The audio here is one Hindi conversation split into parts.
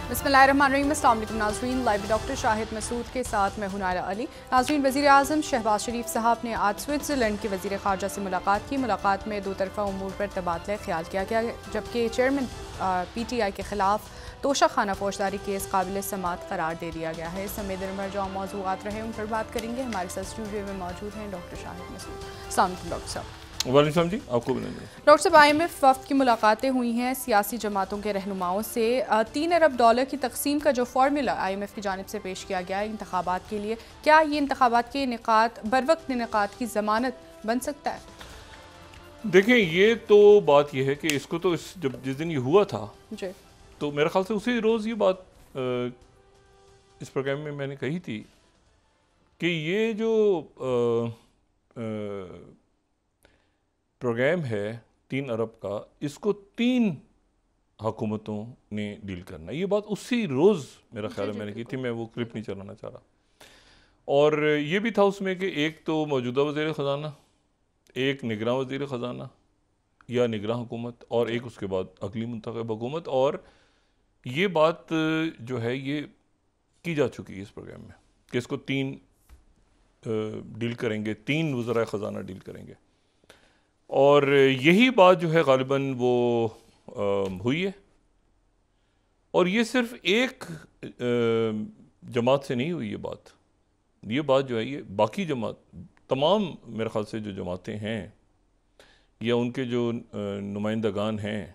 बिस्मिल्लाहिर्रहमानिर्रहीम। अस्सलाम वालेकुम नाज़रीन, लाइव डॉक्टर शाहिद मसूद के साथ मैं हुनारा अली। नाज़रीन, वज़ीर आज़म शहबाज शरीफ साहब ने आज स्विट्ज़रलैंड के वज़ीर ख़ारजा से मुलाकात की। मुलाकात में दो तरफ़ा उमूर पर तबादला ख्याल किया गया, जबकि चेयरमैन PTI के ख़िलाफ़ तोशाखाना फौजदारी केस काबिल समात करार दे दिया गया है। इस समय दिन भर जो मौज़ूआत रहे उन पर बात करेंगे। हमारे साथ स्टूडियो में मौजूद हैं डॉक्टर शाहिद मसूद। अस्सलाम वालेकुम डॉक्टर साहब। वालेकुम जी, आपको डॉक्टर साहब, IMF वफ़द की मुलाकातें हुई हैं सियासी जमातों के रहनुमाओं से। $3 अरब की तकसीम का जो फार्मूला IMF की जानिब से पेश किया गया है इंतखाबात के लिए, क्या ये इंतखाबात के इनेकाद बरवक्त इनेकाद की ज़मानत बन सकता है? देखें, ये तो बात ये है कि इसको तो जिस दिन ये हुआ था जी, तो मेरे ख्याल से उसी रोज़ ये बात इस प्रोग्राम में मैंने कही थी कि ये जो प्रोग्राम है 3 अरब का, इसको 3 हुकूमतों ने डील करना। ये बात उसी रोज़ मेरा ख्याल है मैंने की थी। मैं वो क्लिप नहीं चलाना चाह रहा। और ये भी था उसमें कि एक तो मौजूदा वज़ीर ख़जाना, एक निगरां वज़ीर ख़जाना या निगरां हुकूमत, और एक उसके बाद अगली मुंतखब हुकूमत। और ये बात जो है ये की जा चुकी है इस प्रोग्राम में कि इसको 3 डील करेंगे, 3 वज़राए ख़जाना डील करेंगे। और यही बात जो है ग़ालिबन वो हुई है। और ये सिर्फ एक जमात से नहीं हुई ये बात जो है ये बाकी जमात, तमाम मेरे ख्याल से जो जमातें हैं या उनके जो नुमाइंदगान हैं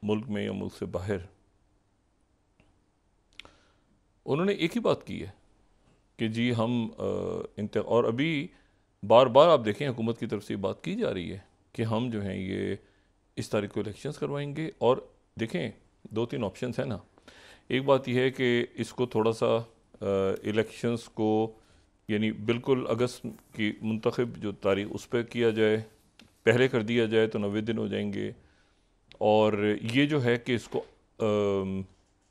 मुल्क में या मुल्क से बाहर, उन्होंने एक ही बात की है कि जी हम और अभी बार बार आप देखें हुकूमत की तरफ से ये बात की जा रही है कि हम जो हैं ये इस तारीख को इलेक्शंस करवाएंगे। और देखें, 2-3 ऑप्शंस हैं ना। एक बात यह है कि इसको थोड़ा सा इलेक्शंस को यानी बिल्कुल अगस्त की मुंतखब जो तारीख उस पर किया जाए, पहले कर दिया जाए तो 90 दिन हो जाएंगे। और ये जो है कि इसको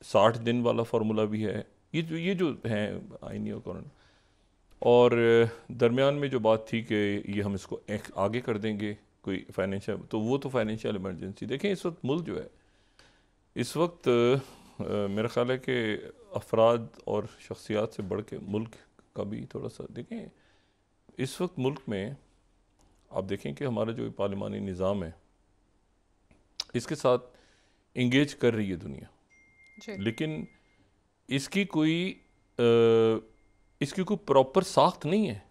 60 दिन वाला फार्मूला भी है। ये जो है आईनी और और दरमियान में जो बात थी कि ये हम इसको आगे कर देंगे कोई फाइनेंशियल, तो वो तो फाइनेंशियल इमरजेंसी। देखें, इस वक्त मुल्क जो है इस वक्त मेरा ख्याल है कि अफराद और शख्सियात से बढ़ के मुल्क का भी थोड़ा सा देखें। इस वक्त मुल्क में आप देखें कि हमारा जो पार्लिमानी निज़ाम है इसके साथ इंगेज कर रही है दुनिया, लेकिन इसकी कोई प्रॉपर साख्त नहीं है।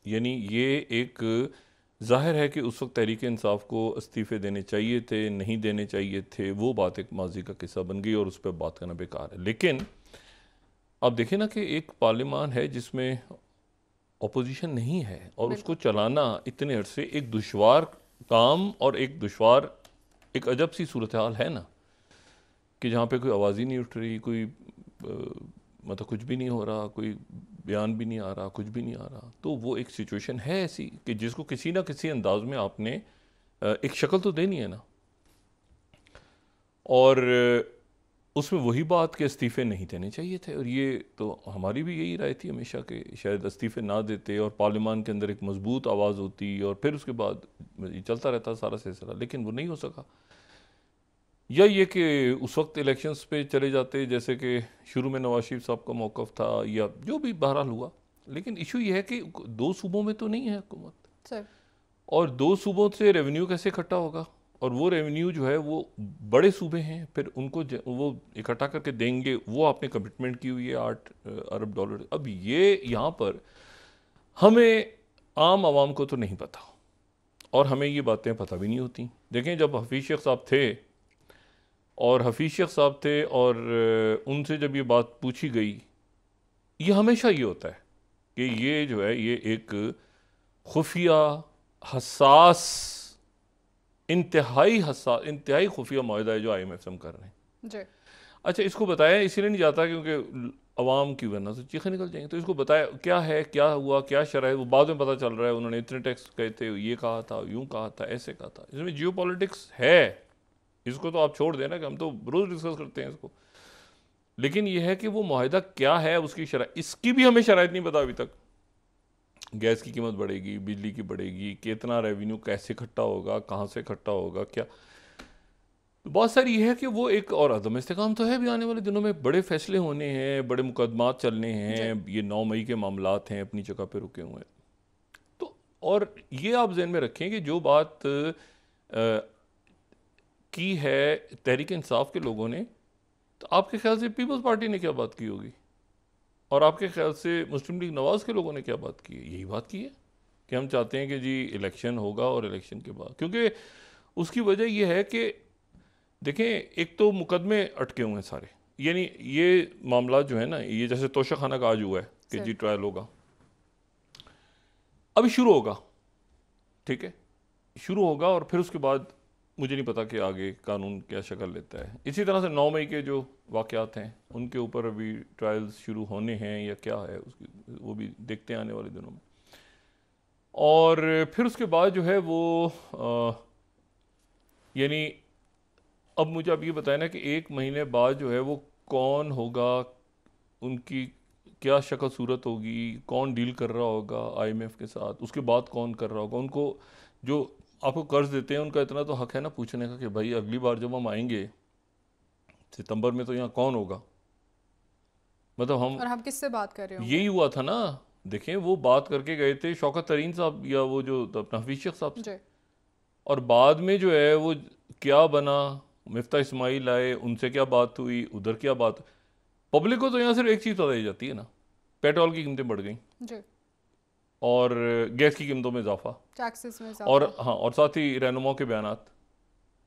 यानी ये एक ज़ाहिर है कि उस वक्त तहरीक इंसाफ को इस्तीफ़े देने चाहिए थे, नहीं देने चाहिए थे, वो बात एक माजी का किस्सा बन गई और उस पर बात करना बेकार है। लेकिन आप देखें ना कि एक पार्लियामान है जिसमें अपोजिशन नहीं है और उसको चलाना इतने अरसे एक दुश्वार काम और एक अजब सी सूरत हाल है ना, कि जहाँ पे कोई आवाज़ ही नहीं उठ रही, कोई मतलब कुछ भी नहीं हो रहा, कोई बयान भी नहीं आ रहा, कुछ भी नहीं आ रहा। तो वो एक सिचुएशन है ऐसी कि जिसको किसी ना किसी अंदाज में आपने एक शक्ल तो देनी है ना। और उसमें वही बात कि इस्तीफ़े नहीं देने चाहिए थे। और ये तो हमारी भी यही राय थी हमेशा कि शायद इस्तीफ़े ना देते और पार्लियामान के अंदर एक मजबूत आवाज़ होती और फिर उसके बाद चलता रहता सारा सिलसिला। लेकिन वो नहीं हो सका। या ये कि उस वक्त इलेक्शंस पे चले जाते जैसे कि शुरू में नवाज शरीफ साहब का मौक़िफ़ था या जो भी बहरहाल हुआ। लेकिन इशू ये है कि 2 सूबों में तो नहीं है हुकूमत, और 2 सूबों से रेवेन्यू कैसे इकट्ठा होगा? और वो रेवेन्यू जो है वो बड़े सूबे हैं, फिर उनको वो इकट्ठा करके देंगे, वो आपने कमिटमेंट की हुई है $8 अरब। अब ये यहाँ पर हमें आम आवाम को तो नहीं पता और हमें ये बातें पता भी नहीं होती। देखें, जब हफीज़ शेख साहब थे और उनसे जब ये बात पूछी गई, ये हमेशा ये होता है कि ये जो है ये एक खुफिया हसास इंतहाई खुफिया माहिदा है जो IMF से हम कर रहे हैं जी। अच्छा, इसको बताया इसीलिए नहीं जाता क्योंकि अवाम की वरना तो चीखें निकल जाएंगे। तो इसको बताया क्या है, क्या हुआ, क्या शरह, वो बाद में पता चल रहा है उन्होंने इतने टैक्स कहे थे, ये कहा था, यूँ कहा था, ऐसे कहा था। इसमें जियो पॉलिटिक्स है, इसको तो आप छोड़ देना कि हम तो रोज़ डिस्कस करते हैं इसको। लेकिन यह है कि वो माहिदा क्या है, उसकी शरह, इसकी भी हमें शराइत नहीं पता अभी तक। गैस की कीमत बढ़ेगी, बिजली की बढ़ेगी, कितना रेवेन्यू कैसे इकट्ठा होगा, कहाँ से इकट्ठा होगा, क्या। तो बहुत सारी ये है कि वो एक और अदम इस्तेकाम तो है भी, आने वाले दिनों में बड़े फैसले होने हैं, बड़े मुकदमात चलने हैं, ये 9 मई के मामलात हैं अपनी जगह पे रुके हुए हैं। तो और ये आप जहन में रखें कि जो बात की है तहरीक इंसाफ के लोगों ने, तो आपके ख्याल से पीपल्स पार्टी ने क्या बात की होगी, और आपके ख्याल से मुस्लिम लीग नवाज़ के लोगों ने क्या बात की है? यही बात की है कि हम चाहते हैं कि जी इलेक्शन होगा, और इलेक्शन के बाद, क्योंकि उसकी वजह यह है कि देखें, एक तो मुकदमे अटके हुए हैं सारे, यानी ये मामला जो है ना, ये जैसे तोशा खाना का आज हुआ है कि जी ट्रायल होगा, अभी शुरू होगा, ठीक है, शुरू होगा, और फिर उसके बाद मुझे नहीं पता कि आगे कानून क्या शक्ल लेता है। इसी तरह से 9 मई के जो वाक़यात हैं उनके ऊपर अभी ट्रायल्स शुरू होने हैं या क्या है उसकी, वो भी देखते हैं आने वाले दिनों में। और फिर उसके बाद जो है वो यानी अब मुझे आप ये बताएं ना कि 1 महीने बाद जो है वो कौन होगा, उनकी क्या शक्ल सूरत होगी, कौन डील कर रहा होगा IMF के साथ, उसके बाद कौन कर रहा होगा, उनको जो आपको कर्ज देते हैं उनका इतना तो हक है ना पूछने का कि भाई अगली बार जब हम आएंगे सितंबर में तो यहाँ कौन होगा, मतलब हम किससे बात कर रहे होंगे। यही हुआ था ना। देखें, वो बात करके गए थे शौकत तरीन साहब या वो जो अपना हफीज शेख साहब से, और बाद में जो है वो क्या बना, मिफ्ता इस्माइल आए, उनसे क्या बात हुई, उधर क्या बात। पब्लिक को तो यहाँ सिर्फ एक चीज़ बताई जाती है ना, पेट्रोल की कीमतें बढ़ गई जी, और गैस की कीमतों में इजाफा, टैक्सेस में और इजाफा। हाँ, और साथ ही रहनुमाओं के बयानात,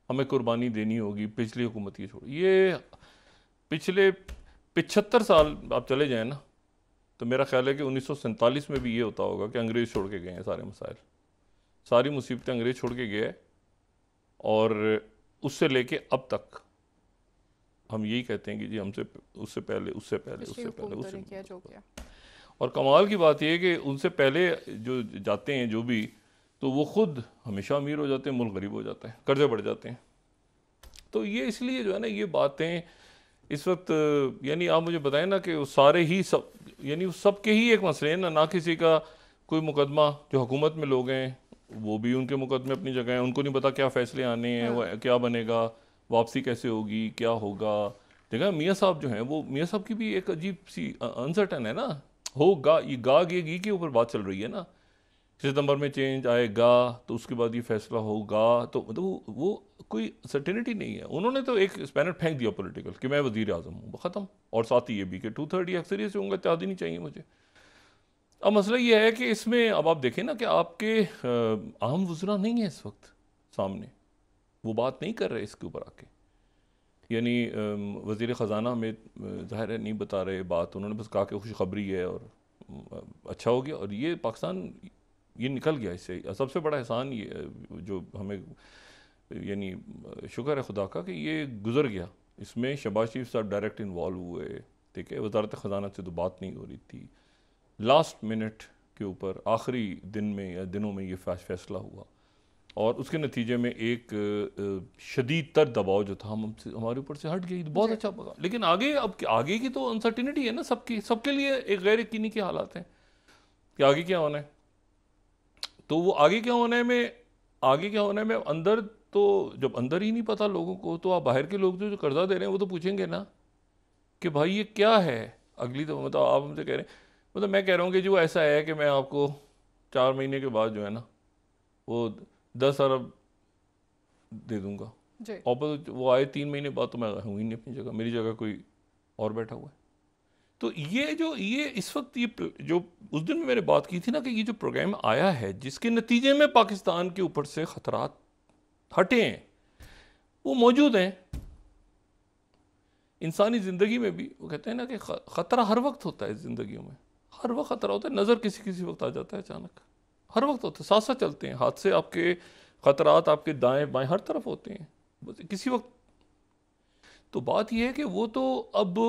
हमें कुर्बानी देनी होगी पिछली हुकूमत की छोड़। ये पिछले 75 साल आप चले जाएं ना, तो मेरा ख्याल है कि 1947 में भी ये होता होगा कि अंग्रेज़ छोड़ के गए हैं सारे मसाइल, सारी मुसीबतें अंग्रेज़ छोड़ के गए, और उससे लेके अब तक हम यही कहते हैं कि जी हमसे उससे पहले उससे पहले उससे पहले उससे किया जो किया। और कमाल की बात यह है कि उनसे पहले जो जाते हैं जो भी, तो वो खुद हमेशा अमीर हो जाते हैं, मुल्क गरीब हो जाता है, कर्जे बढ़ जाते हैं। तो ये इसलिए जो है ना, ये बातें इस वक्त, यानी आप मुझे बताएं ना कि वो सारे ही सब, यानी उस सब के ही एक मसले हैं ना किसी का कोई मुकदमा, जो हुकूमत में लोग हैं वो भी उनके मुकदमे अपनी जगह हैं, उनको नहीं पता क्या फ़ैसले आने हैं, वो क्या बनेगा, वापसी कैसे होगी, क्या होगा। देखा मियाँ साहब जो हैं, वो मियाँ साहब की भी एक अजीब सी अनसर्टन है ना, होगा ये ये गी के ऊपर बात चल रही है ना, सितंबर में चेंज आएगा तो उसके बाद ये फैसला होगा, तो मतलब वो कोई सर्टेनिटी नहीं है। उन्होंने तो एक स्पैनर फेंक दिया पॉलिटिकल कि मैं वज़ीर आज़म हूँ, ख़त्म। और साथ ही ये भी कि 2/3 अक्सरियत से होंगे, इत्तेहादी नहीं चाहिए मुझे। अब मसला ये है कि इसमें अब आप देखें ना कि आपके आम वज़रा नहीं है इस वक्त सामने, वो बात नहीं कर रहे इसके ऊपर आके, यानी वज़ीर ख़जाना में ज़ाहिर है नहीं बता रहे बात, उन्होंने बस कहा कि खुशखबरी है और अच्छा हो गया, और ये पाकिस्तान ये निकल गया इससे। सबसे बड़ा एहसान ये जो हमें, यानी शुक्र है खुदा का कि ये गुजर गया। इसमें शहबाज शरीफ साहब डायरेक्ट इन्वॉल्व हुए, ठीक है, वजारत ख़जाना से तो बात नहीं हो रही थी, लास्ट मिनट के ऊपर आखिरी दिन में या दिनों में ये फैसला हुआ, और उसके नतीजे में एक शदीद तर दबाव जो था हमारे ऊपर से हट गई, बहुत अच्छा पका। लेकिन आगे, अब आगे की तो अनसर्टिनिटी है ना, सबके लिए एक गैर यकीनी के हालात हैं कि आगे क्या होना है। तो वो आगे क्या होना है में, आगे क्या होना है में अंदर, तो जब अंदर ही नहीं पता लोगों को, तो आप बाहर के लोग जो कर्जा दे रहे हैं वो तो पूछेंगे ना कि भाई ये क्या है अगली। तो मतलब आप हमसे कह रहे हैं, मतलब मैं कह रहा हूँ कि जो ऐसा है कि मैं आपको 4 महीने के बाद जो है ना वो 10 अरब दे दूंगा, और वो आए 3 महीने बाद तो मैं हूँ ही नहीं अपनी जगह, मेरी जगह कोई और बैठा हुआ है। तो ये इस वक्त ये जो उस दिन में मैंने बात की थी ना कि ये जो प्रोग्राम आया है जिसके नतीजे में पाकिस्तान के ऊपर से खतरात हटे हैं, वो मौजूद हैं। इंसानी ज़िंदगी में भी वो कहते हैं ना कि ख़तरा हर वक्त होता है, ज़िंदगियों में हर वक्त ख़तरा होता है, नज़र किसी वक्त आ जाता है अचानक, हर वक्त होता है, साथ साथ चलते हैं हादसे, आपके ख़तरात आपके दाएं बाएं हर तरफ होते हैं किसी वक्त। तो बात यह है कि वो तो अब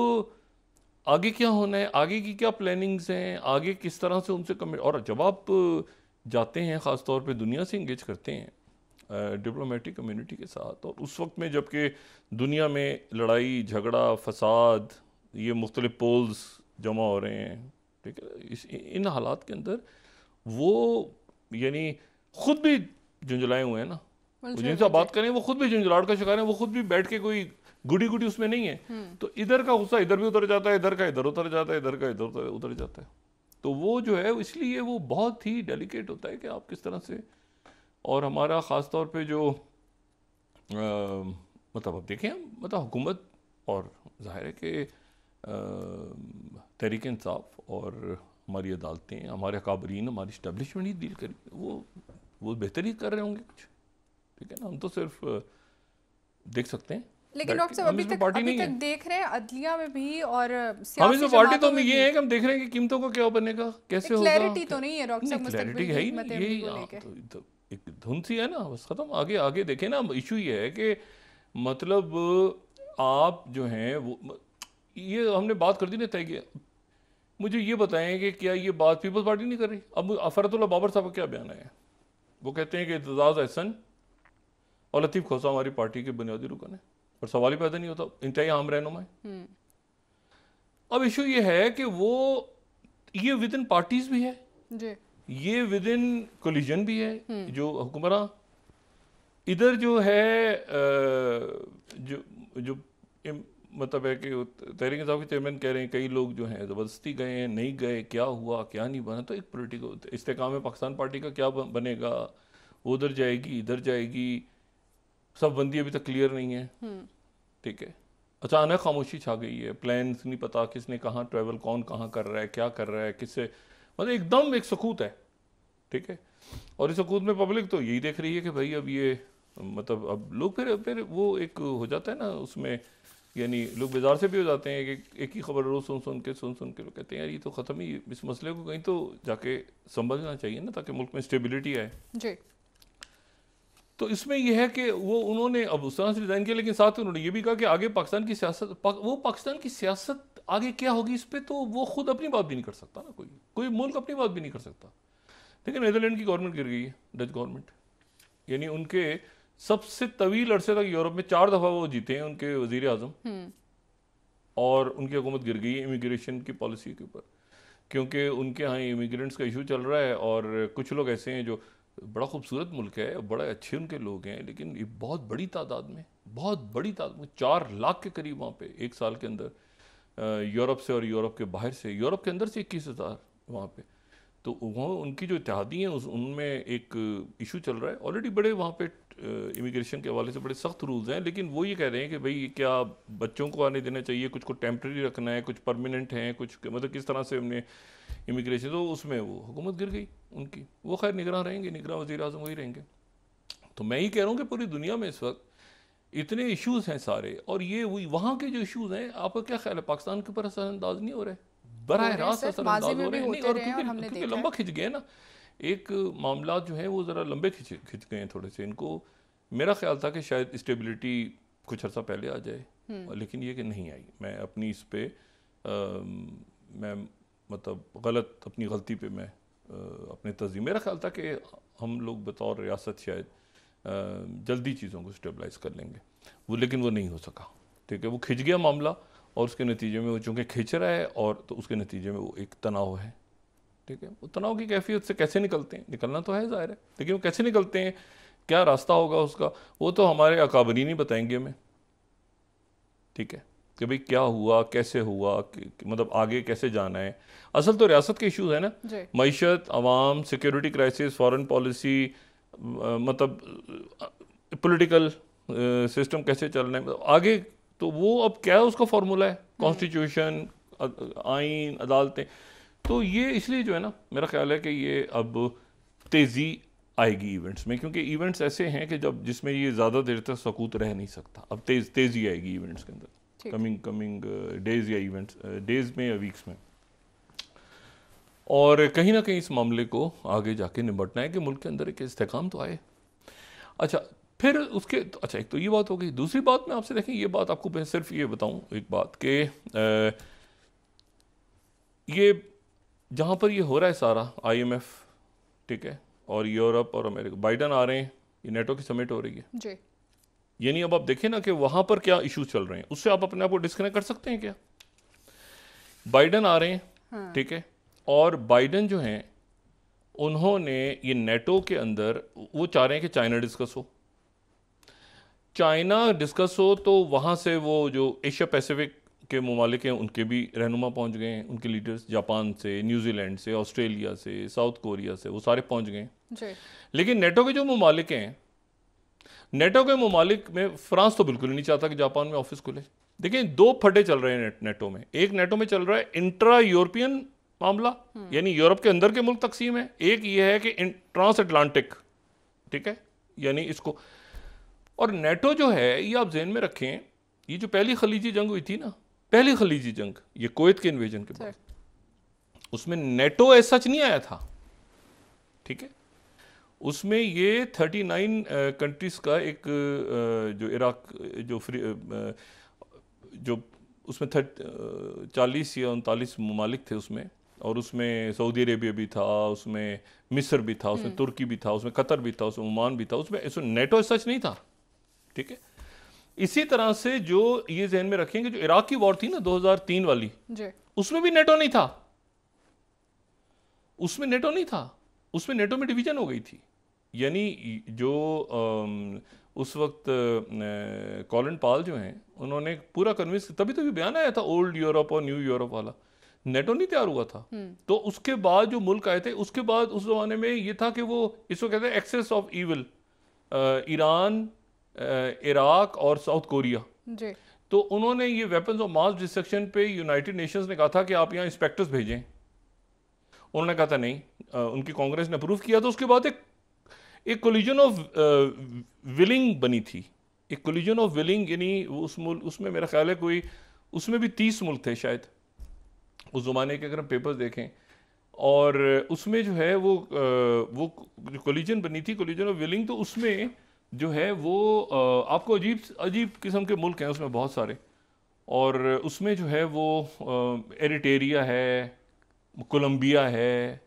आगे क्या होना है, आगे की क्या प्लानिंग्स हैं, आगे किस तरह से उनसे और जब आप जाते हैं ख़ास तौर पे दुनिया से इंगेज करते हैं डिप्लोमेटिक कम्युनिटी के साथ, और उस वक्त में जबकि दुनिया में लड़ाई झगड़ा फसाद, ये मुख्तलिफ पोल्स जमा हो रहे हैं, ठीक है, इन हालात के अंदर वो यानी ख़ुद भी झुंझलाए हुए हैं ना, जिनसे आप बात करें वो खुद भी झुंझलाहट का शिकार है, वो खुद भी बैठ के कोई गुडी गुडी उसमें नहीं है। तो इधर का गुस्सा इधर भी उतर जाता है, इधर का इधर उतर जाता है, इधर का इधर उतर जाता है। तो वो जो है इसलिए वो बहुत ही डेलिकेट होता है कि आप किस तरह से, और हमारा ख़ास तौर पे जो मतलब अब देखें मतलब हुकूमत और जाहिर है कि तहरीक इंसाफ और हमारी अदालतें, हमारे अकाबरीन, हमारी इस्टेब्लिशमेंट ही डील करी, वो बेहतर ही कर रहे होंगे कुछ, ठीक है ना। हम तो सिर्फ देख सकते हैं। लेकिन डॉक्टर साहब अभी तक देख रहे हैं अदलिया में भी और हम इसमें पार्टी तो ये है कि हम देख रहे हैं कि कीमतों को क्या बनेगा, कैसे होगा। क्लैरिटी तो नहीं है डॉक्टर साहब, क्लैरिटी है ही नहीं, यही तो एक धुन सी है ना, बस खत्म। आगे आगे देखें ना, इशू ये है कि मतलब आप जो हैं वो, ये हमने बात कर दी ना तय किया। मुझे ये बताएं कि क्या ये बात पीपल्स पार्टी नहीं कर रही। अब फरतुल्लाह बाबर साहब का क्या बयान है, वो कहते हैं कि एतजाज़ एहसन और लतीफ़ खोसा हमारी पार्टी के बुनियादी रुकन है, और सवाल ही पैदा नहीं होता, इंतहाई आम रहनुमा है। अब इशू ये है कि वो ये विद इन पार्टीज भी है जी, ये विद इन कोलिजन भी है। जो हुक्मरान इधर जो है जो मतलब है कि तहरीक इंसाफ के चेयरमैन कह रहे हैं कई लोग जो हैं ज़बरदस्ती गए हैं, नहीं गए, क्या हुआ क्या नहीं बना। तो एक पॉलिटिकल इस्तेकाम पाकिस्तान पार्टी का क्या बनेगा, वो उधर जाएगी इधर जाएगी, सब बंदी अभी तक क्लियर नहीं है, ठीक है। अचानक खामोशी छा गई है, प्लान्स नहीं पता किसने कहाँ ट्रैवल, कौन कहाँ कर रहा है, क्या कर रहा है, किससे, मतलब एकदम एक सकूत है, ठीक है। और इस सकूत में पब्लिक तो यही देख रही है कि भाई अब ये मतलब अब लोग फिर वो एक हो जाता है ना उसमें, यानी लोग बाजार से भी हो जाते हैं कि एक ही खबर रोज़ सुन सुन के लोग कहते हैं यार ये तो ख़त्म ही, इस मसले को कहीं तो जाके समझना चाहिए ना, ताकि मुल्क में स्टेबिलिटी आए जी। तो इसमें यह है कि वो उन्होंने अब उस तरह से रिजाइन किया, लेकिन साथ उन्होंने ये भी कहा कि आगे पाकिस्तान की सियासत, वो पाकिस्तान की सियासत आगे क्या होगी इस पर तो वो खुद अपनी बात भी नहीं कर सकता ना, कोई मुल्क अपनी बात भी नहीं कर सकता। लेकिन नीदरलैंड की गवर्नमेंट गिर गई है, डच गवर्नमेंट, यानी उनके सबसे तवील अरसे तक यूरोप में 4 दफ़ा वो जीते हैं उनके वजीर आज़म, और उनकी हुकूमत गिर गई है इमिग्रेशन की पॉलिसी के ऊपर, क्योंकि उनके यहाँ इमिग्रेंट्स का इशू चल रहा है। और कुछ लोग ऐसे हैं जो, बड़ा खूबसूरत मुल्क है, बड़े अच्छे उनके लोग हैं, लेकिन ये बहुत बड़ी तादाद में 4 लाख के करीब वहाँ पे एक साल के अंदर यूरोप से और यूरोप के बाहर से, यूरोप के अंदर से 21,000 वहाँ पे। तो वहाँ उनकी जो इत्तेहादी हैं उनमें एक इशू चल रहा है ऑलरेडी, बड़े वहाँ पे इमिग्रेशन के हवाले से बड़े सख्त रूल्स हैं, लेकिन वो ये कह रहे हैं कि भाई क्या बच्चों को आने देना चाहिए, कुछ को टेम्प्रेरी रखना है, कुछ परमानेंट हैं, कुछ मतलब किस तरह से हमने इमिग्रेशन, तो उसमें वो हुकूमत गिर गई उनकी। वो खैर निगरान रहेंगे, निगरान वज़ीर आज़म वही रहेंगे। तो मैं ही कह रहा हूँ कि पूरी दुनिया में इस वक्त इतने इशूज़ हैं सारे, और ये वहाँ के जो इशूज़ हैं, आपका क्या ख्याल है पाकिस्तान के ऊपर असरअंदाज नहीं हो रहे? बराह रास्त असरअंदाज हो रहे हैं। नहीं, और क्योंकि लंबा खिंच गए ना, एक मामला जो है वो ज़रा लंबे खिंच गए हैं थोड़े से। इनको मेरा ख्याल था कि शायद स्टेबिलिटी कुछ अर्सा पहले आ जाए, लेकिन ये कि नहीं आई। मैं अपनी इस पे मैं मतलब अपनी गलती पे मैं अपने तज़ीम, मेरा ख्याल था कि हम लोग बतौर रियासत शायद जल्दी चीज़ों को स्टेबलाइज कर लेंगे, वो लेकिन वो नहीं हो सका, ठीक है। वो खिंच गया मामला, और उसके नतीजे में वो चूँकि खिंच रहा है, और तो उसके नतीजे में वो एक तनाव है, ठीक है। वो तनाव की कैफियत से कैसे निकलते हैं, निकलना तो है ज़ाहिर है, लेकिन वो कैसे निकलते हैं, क्या रास्ता होगा उसका, वो तो हमारे अकाबरीन ही बताएंगे हमें, ठीक है, कि भाई क्या हुआ, कैसे हुआ, मतलब आगे कैसे जाना है। असल तो रियासत के इश्यूज़ है ना, मईशत, अवाम, सिक्योरिटी क्राइसिस, फॉरेन पॉलिसी, मतलब पॉलिटिकल सिस्टम कैसे चलना है आगे। तो वो अब क्या है, उसका फार्मूला है कॉन्स्टिट्यूशन, आइन, अदालतें। तो ये इसलिए जो है ना, मेरा ख्याल है कि ये अब तेज़ी आएगी इवेंट्स में, क्योंकि इवेंट्स ऐसे हैं कि जब जिसमें ये ज़्यादा देर तक सकूत रह नहीं सकता। अब तेज़ी आएगी इवेंट्स के अंदर, कमिंग डेज या इवेंट्स, डेज में या वीक्स में। और कहीं ना कहीं इस मामले को आगे जाके निपटना है कि मुल्क के अंदर एक इस्तेकाम तो आए। अच्छा, फिर उसके अच्छा, एक तो ये बात हो गई। दूसरी बात मैं आपसे, देखें ये बात आपको मैं सिर्फ ये बताऊं एक बात कि ये जहाँ पर ये हो रहा है सारा, IMF, ठीक है, और यूरोप और अमेरिका, बाइडन आ रहे हैं, ये नेटो की समिट हो रही है जी। यानी अब आप देखें ना कि वहाँ पर क्या इश्यूज चल रहे हैं, उससे आप अपने आप को डिस्कनेक्ट कर सकते हैं क्या? बाइडन आ रहे हैं, ठीक है, और बाइडन जो हैं उन्होंने ये नेटो के अंदर वो चाह रहे हैं कि चाइना डिस्कस हो, चाइना डिस्कस हो तो वहाँ से वो जो एशिया पैसिफिक के ममालिक हैं उनके भी रहनुमा पहुँच गए हैं, उनके लीडर्स जापान से, न्यूजीलैंड से, ऑस्ट्रेलिया से, साउथ कोरिया से, वो सारे पहुँच गए हैं। लेकिन नेटो के जो ममालिक हैं, नेटो के ममालिक में फ्रांस तो बिल्कुल ही नहीं चाहता कि जापान में ऑफिस खुले। देखिए दो फटे चल रहे हैं नेटो में। एक नेटो में चल रहा है इंट्रा यूरोपियन मामला, यानी यूरोप के अंदर के मुल्क तकसीम है। एक ये है कि ट्रांस अटलांटिक, ठीक है, यानी इसको। और नेटो जो है ये आप जहन में रखें, ये जो पहली खलीजी जंग हुई थी ना, पहली खलीजी जंग, ये कुवैत के इन्वेजन के बाद, उसमें नेटो ऐसा सच नहीं आया था, ठीक है। उसमें ये 39 कंट्रीज का एक जो इराक जो उसमें 40 या 39 ममालिक थे उसमें, और उसमें सऊदी अरेबिया भी था, उसमें मिस्र भी था, उसमें तुर्की भी था, उसमें कतर भी था, उसमें ओमान भी था, उसमें नेटो सच नहीं था, ठीक है। इसी तरह से जो ये जहन में रखेंगे, जो इराक की वॉर थी ना 2003 वाली, उसमें भी नेटो नहीं था, उसमें नेटो नहीं था, उसमें नेटो में डिवीजन हो गई थी। यानी जो उस वक्त कॉलिन पाल जो हैं, उन्होंने पूरा कन्विंस, तभी तो भी बयान आया था ओल्ड यूरोप और न्यू यूरोप वाला, नेटो नहीं तैयार हुआ था। तो उसके बाद जो मुल्क आए थे, उसके बाद उस जमाने में ये था कि वो इसको कहते हैं axis of evil, Iran, Iraq और साउथ कोरिया। तो उन्होंने ये वेपन्स ऑफ मास डिस्ट्रक्शन पे यूनाइटेड नेशंस ने कहा था कि आप यहाँ इंस्पेक्टर्स भेजें। उन्होंने कहा था नहीं, उनकी कांग्रेस ने अप्रूव किया। तो उसके बाद एक कोलिजन ऑफ विलिंग बनी थी, एक कोलिजन ऑफ विलिंग, यानी उसमें मेरा ख्याल है कोई, उसमें भी 30 मुल्क थे शायद उस ज़माने के, अगर हम पेपर्स देखें। और उसमें जो है वो जो कोलिजन बनी थी, कोलिजन ऑफ विलिंग, तो उसमें जो है वो आपको अजीब अजीब किस्म के मुल्क हैं उसमें बहुत सारे। और उसमें जो है वो एरिटेरिया है, कोलंबिया है,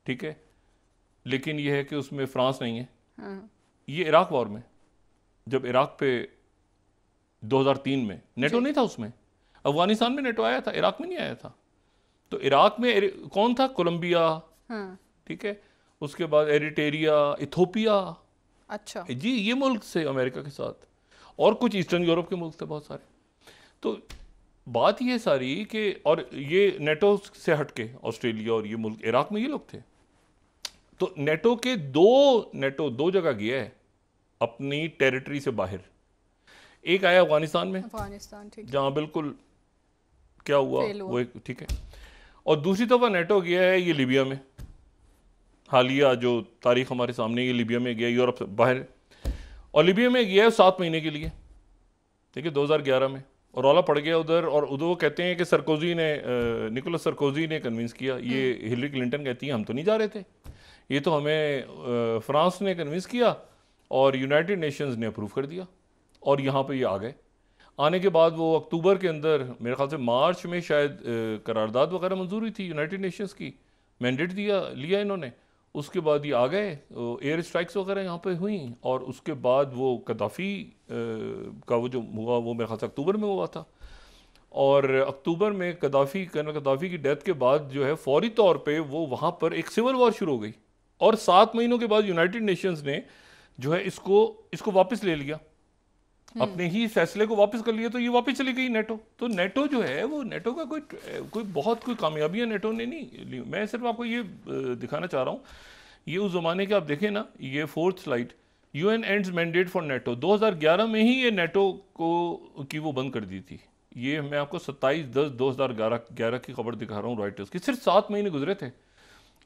ठीक है, लेकिन ये है कि उसमें फ्रांस नहीं है। ये इराक वॉर में, जब इराक पे 2003 में नेटो नहीं था, उसमें अफगानिस्तान में नेटो आया था, इराक में नहीं आया था। तो इराक में कौन था? कोलंबिया, ठीक है, उसके बाद एरिटेरिया, इथोपिया, अच्छा जी, ये मुल्क से अमेरिका के साथ, और कुछ ईस्टर्न यूरोप के मुल्क थे बहुत सारे। तो बात ये सारी कि, और ये नेटो से हटके ऑस्ट्रेलिया और ये मुल्क, इराक में ये लोग थे। तो नेटो दो जगह गया है अपनी टेरिटरी से बाहर। एक आया अफगानिस्तान में, जहां बिल्कुल क्या हुआ वो एक, ठीक है। और दूसरी दफा नेटो गया है ये लीबिया में, हालिया जो तारीख हमारे सामने, ये लीबिया में गया, यूरोप से बाहर। और लीबिया में गया है 7 महीने के लिए, ठीक है, 2011 में। और रौला पड़ गया उधर। और उधर वो कहते हैं कि निकोलस सरकोजी ने कन्विंस किया। ये हिलरी क्लिंटन कहती है हम तो नहीं जा रहे थे, ये तो हमें फ्रांस ने कन्विंस किया और यूनाइटेड नेशंस ने अप्रूव कर दिया, और यहाँ पे ये आ गए। आने के बाद वो अक्टूबर के अंदर, मेरे ख्याल से मार्च में शायद करारदाद वगैरह मंजूर हुई थी यूनाइटेड नेशंस की, मैंडेट लिया इन्होंने। उसके बाद ये आ गए, एयर स्ट्राइक्स वगैरह यहाँ पे हुई। और उसके बाद वो कदाफ़ी का वो जो हुआ, वो मेरे ख्याल से अक्टूबर में हुआ था। और अक्टूबर में कर्नल कदाफ़ी की डेथ के बाद जो है फौरी तौर पे वो वहाँ पर एक सिविल वॉर शुरू हो गई। और 7 महीनों के बाद यूनाइटेड नेशंस ने जो है इसको वापस ले लिया, अपने ही फैसले को वापस कर लिया। तो ये वापस चली गई नेटो। तो नेटो जो है वो, नेटो का कोई कामयाबियां नेटो ने नहीं ली। मैं सिर्फ आपको ये दिखाना चाह रहा हूँ, ये उस ज़माने के आप देखें ना, ये 4th slide, UN ends mandate for NATO. 2011 में ही ये नेटो की वो बंद कर दी थी। ये मैं आपको 27/10/2011 की खबर दिखा रहा हूँ, रॉयटर्स की। सिर्फ 7 महीने गुजरे थे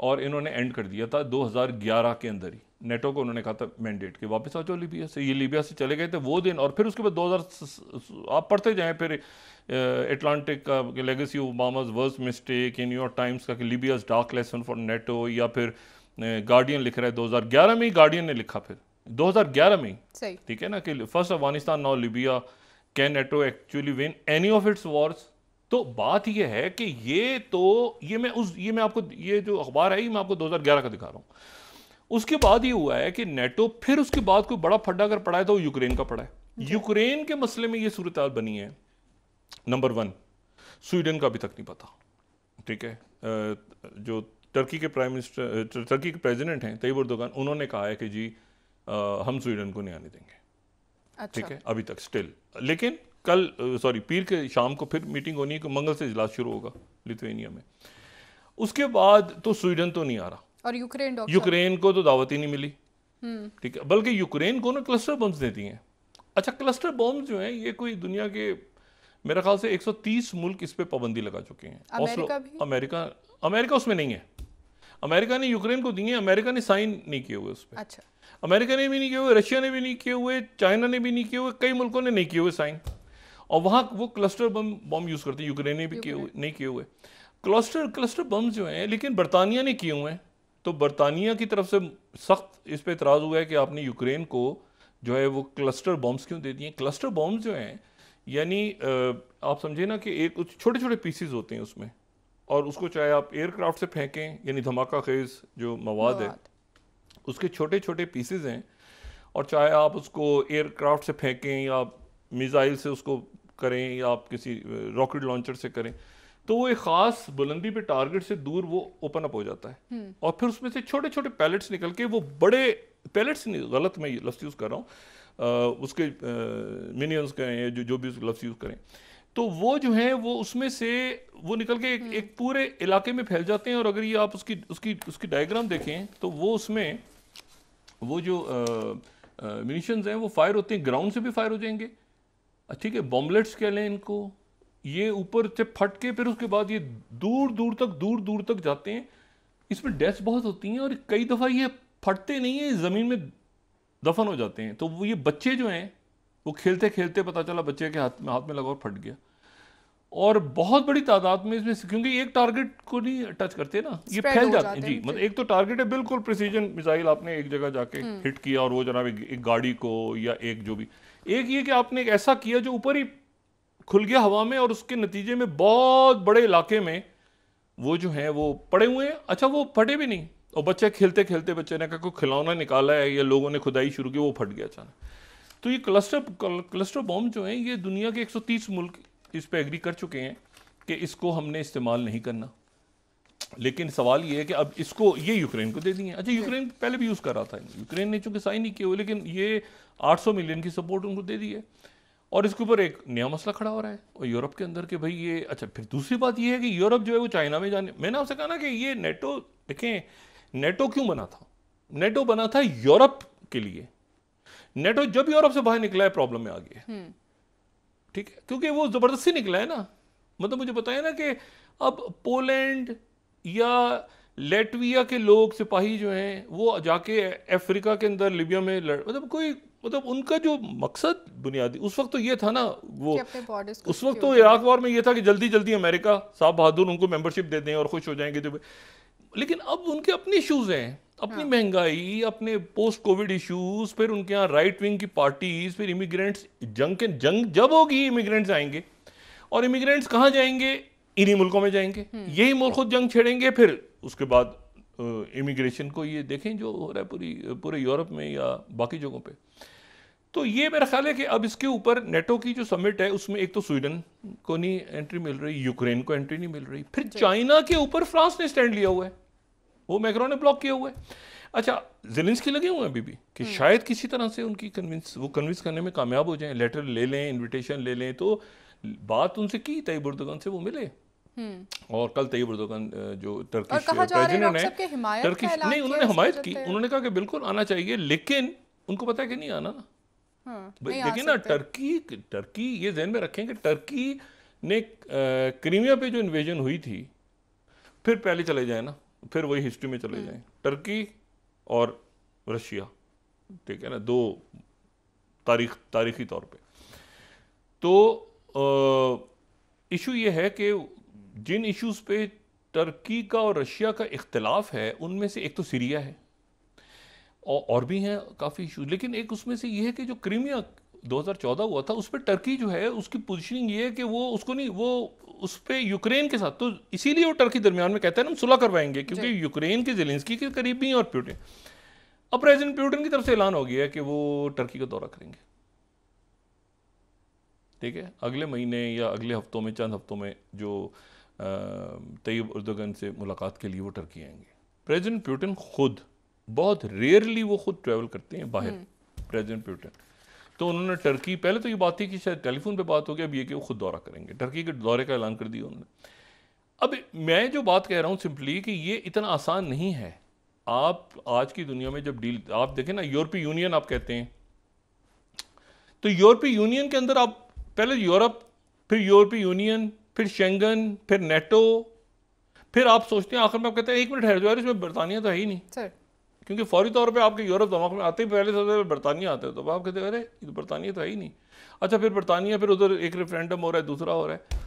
और इन्होंने एंड कर दिया था 2011 के अंदर ही। नेटो को उन्होंने कहा था मैंडेट के वापस आ जाओ लीबिया से। ये लीबिया से चले गए थे वो दिन। और फिर उसके बाद 2000 आप पढ़ते जाएं, फिर अटलांटिक का legacy Obama's worst mistake, New York Times का कि Libya's dark lesson for NATO, या फिर गार्डियन लिख रहा है 2011 में ही, गार्डियन ने लिखा फिर 2011 में ही, ठीक है ना, कि first Afghanistan now Libya, can NATO actually win any of its Wars. तो बात यह है कि ये मैं आपको, ये जो अखबार है ये मैं आपको 2011 का दिखा रहा हूँ। उसके बाद ये हुआ है कि नेटो, फिर उसके बाद कोई बड़ा फड्डा अगर पड़ा है तो वो यूक्रेन का पड़ा है। यूक्रेन के मसले में ये सूरत हाल बनी है। नंबर 1, स्वीडन का अभी तक नहीं पता, ठीक है। जो टर्की के प्रेसिडेंट हैं तैयब एर्दोगान, उन्होंने कहा है कि जी हम स्वीडन को नहीं आने देंगे। ठीक है, अभी तक स्टिल। लेकिन कल पीर के शाम को फिर मीटिंग होनी है कि मंगल से इजलास शुरू होगा लिथुएनिया में। उसके बाद तो स्वीडन तो नहीं आ रहा, और यूक्रेन को तो दावत ही नहीं मिली, ठीक है। बल्कि यूक्रेन को ना क्लस्टर बम्स देती हैं। अच्छा, क्लस्टर बम्स जो हैं ये कोई दुनिया के मेरे ख्याल से 130 मुल्क इस पे पाबंदी लगा चुके हैं। अमेरिका उसमें नहीं है। अमेरिका ने यूक्रेन को दिए, अमेरिका ने साइन नहीं किए हुए उस पर। अच्छा। अमेरिका ने भी नहीं किए हुए, रशिया ने भी नहीं किए हुए, चाइना ने भी नहीं किए हुए, कई मुल्कों ने नहीं किए हुए साइन। और वहाँ वो क्लस्टर बम यूज़ करते हैं, यूक्रेन ने भी किए हुए नहीं किए हुए क्लस्टर बम जो हैं। लेकिन बरतानिया ने किए हुए हैं, तो बरतानिया की तरफ से सख्त इस पर इतराज़ हुआ है कि आपने यूक्रेन को जो है वो क्लस्टर बम्स क्यों दे दिए। क्लस्टर बम्स जो हैं यानी आप समझे ना कि एक छोटे छोटे पीसीज होते हैं उसमें, और उसको चाहे आप एयरक्राफ्ट से फेंकें, यानी धमाका खेज जो मवाद है उसके छोटे छोटे पीसेज हैं, और चाहे आप उसको एयरक्राफ्ट से फेंकें या मिसाइल से उसको करें या आप किसी रॉकेट लॉन्चर से करें, तो वो एक ख़ास बुलंदी पे टारगेट से दूर वो ओपन अप हो जाता है। और फिर उसमें से छोटे छोटे पैलेट्स निकल के वो बड़े पैलेट्स नहीं, गलत मैं लफ्ज़ यूज़ कर रहा हूँ, उसके मिनियंस करें जो भी लफ्ज़ यूज़ करें, तो वो जो है वो उसमें से वो निकल के एक पूरे इलाके में फैल जाते हैं। और अगर ये आप उसकी डायग्राम देखें तो वो उसमें वो जो मिनिशंस हैं वो फायर होते हैं, ग्राउंड से भी फायर हो जाएंगे, ठीक है। बॉम्बलेट्स कह लें इनको, ये ऊपर से फट के फिर उसके बाद ये दूर दूर तक जाते हैं। इसमें डेथ्स बहुत होती हैं, और कई दफ़ा ये फटते नहीं है, ज़मीन में दफन हो जाते हैं। तो वो ये बच्चे जो हैं वो खेलते खेलते पता चला बच्चे के हाथ में लगा और फट गया। और बहुत बड़ी तादाद में इसमें, क्योंकि एक टारगेट को नहीं टच करते ना, ये फैल जाते हैं जी। मतलब एक तो टारगेट है बिल्कुल प्रिसीजन मिसाइल, आपने एक जगह जाके हिट किया और वो जनाब एक गाड़ी को या एक जो भी, एक ये कि आपने एक ऐसा किया जो ऊपर ही खुल गया हवा में, और उसके नतीजे में बहुत बड़े इलाके में वो जो है वो पड़े हुए हैं। अच्छा, वो फटे भी नहीं, और बच्चे खेलते खेलते बच्चे ने कोई खिलौना निकाला है या लोगों ने खुदाई शुरू की, वो फट गया अचानक। तो ये क्लस्टर बॉम्ब जो हैं ये दुनिया के 130 मुल्क इस पे एग्री कर चुके हैं कि इसको हमने इस्तेमाल नहीं करना। लेकिन सवाल ये है कि अब इसको ये यूक्रेन को दे दिए। अच्छा, यूक्रेन पहले भी यूज़ कर रहा था, यूक्रेन ने चूंकि साइन नहीं किए हुए, लेकिन ये 800 मिलियन की सपोर्ट उनको दे दी है। और इसके ऊपर एक नया मसला खड़ा हो रहा है और यूरोप के अंदर कि भाई ये, अच्छा फिर दूसरी बात ये है कि यूरोप जो है वो चाइना में जाने, मैंने आपसे कहा ना कि ये नेटो, देखें नेटो क्यों बना था, नेटो बना था यूरोप के लिए। नेटो जब यूरोप से बाहर निकला है प्रॉब्लम में आ गया, ठीक है, क्योंकि वो जबरदस्ती निकला है ना। मतलब मुझे बताया ना कि अब पोलैंड या लेटविया के लोग सिपाही जो हैं वो जाके अफ्रीका के अंदर लिबिया में मतलब उनका जो मकसद बुनियादी उस वक्त तो ये था ना, वो उस वक्त तो इराक वॉर में ये था कि जल्दी जल्दी अमेरिका साहब बहादुर उनको मेंबरशिप दे दें और खुश हो जाएंगे। लेकिन अब उनके अपने इश्यूज हैं, अपनी महंगाई, अपने पोस्ट कोविड इश्यूज, फिर उनके यहाँ राइट विंग की पार्टीज, फिर इमिग्रेंट्स, जंग जब होगी इमिग्रेंट्स आएंगे, और इमिग्रेंट्स कहाँ जाएंगे, इन्हीं मुल्कों में जाएंगे, यही मुल्क खुद जंग छेड़ेंगे। फिर उसके बाद इमिग्रेशन को ये देखें जो हो रहा है पूरे यूरोप में या बाकी जगहों पे। तो ये मेरा ख्याल है कि अब इसके ऊपर नेटो की जो समिट है उसमें एक तो स्वीडन को नहीं एंट्री मिल रही, यूक्रेन को एंट्री नहीं मिल रही, फिर चाइना के ऊपर फ्रांस ने स्टैंड लिया हुआ है, वो मैक्रोन ने ब्लॉक किया हुआ है। अच्छा, ज़ेलेंस्की लगे हुए हैं अभी भी कि शायद किसी तरह से उनकी कन्विंस करने में कामयाब हो जाएं, लेटर ले लें, इन्विटेशन ले लें। तो बात उनसे की तैयब एर्दोगन से, वो मिले, और कल तैयब एर्दोगन जो टर्किश प्रेसिडेंट है, टर्किश नहीं, उन्होंने हमायत की, उन्होंने कहा कि बिल्कुल आना चाहिए, लेकिन उनको पता है कि नहीं आना ना। देखिए ना, टर्की ये ध्यान में रखें कि टर्की ने क्रीमिया पे जो इन्वेजन हुई थी, फिर पहले चले जाए ना, फिर वही हिस्ट्री में चले जाएं, टर्की और रशिया, ठीक है ना, दो तारीखी तौर पे। तो इशू ये है कि जिन इश्यूज पे टर्की का और रशिया का इख्तिलाफ है उनमें से एक तो सीरिया है, और भी हैं काफ़ी इशूज, लेकिन एक उसमें से ये है कि जो क्रीमिया 2014 हुआ था उस पर टर्की जो है उसकी पोजीशनिंग ये है कि वो उसको नहीं, वो उस पर यूक्रेन के साथ, तो इसीलिए वो टर्की दरमियान में कहता है ना हम सुलह करवाएंगे, क्योंकि यूक्रेन के ज़ेलेंस्की के करीब भी हैं और पुतिन। अब प्रेसिडेंट पुतिन की तरफ से ऐलान हो गया है कि वो टर्की का दौरा करेंगे, ठीक है, अगले महीने या अगले हफ्तों में, चंद हफ्तों में, जो तैयब एर्दोगन से मुलाकात के लिए वो टर्की आएंगे। प्रेसिडेंट पुतिन खुद बहुत रेयरली वो खुद ट्रैवल करते हैं बाहर, प्रेसिडेंट पुतिन, तो उन्होंने टर्की, पहले तो ये बात थी कि शायद टेलीफोन पे बात हो गई, अब ये कि वो खुद दौरा करेंगे, टर्की के दौरे का ऐलान कर दिया उन्होंने। अब मैं जो बात कह रहा हूँ सिंपली कि ये इतना आसान नहीं है। आप आज की दुनिया में जब डील, आप देखें ना, यूरोपीय यूनियन आप कहते हैं, तो यूरोपीय यूनियन के अंदर आप पहले यूरोप, फिर यूरोपीय यूनियन, फिर शेंगन, फिर नेटो, फिर आप सोचते हैं आखिर में आप कहते हैं एक मिनट ठहर जाओ, इसमें बरतानिया तो है ही नहीं सर। क्योंकि फौरी तौर पे आपके यूरोप दिमाग में आते ही पहले सबसे पहले बरतानिया आता है, तो आप कहते हैं अरे ये तो बरतानिया तो है ही नहीं। अच्छा, फिर बरतानिया, फिर उधर एक रेफरेंडम हो रहा है, दूसरा हो रहा है।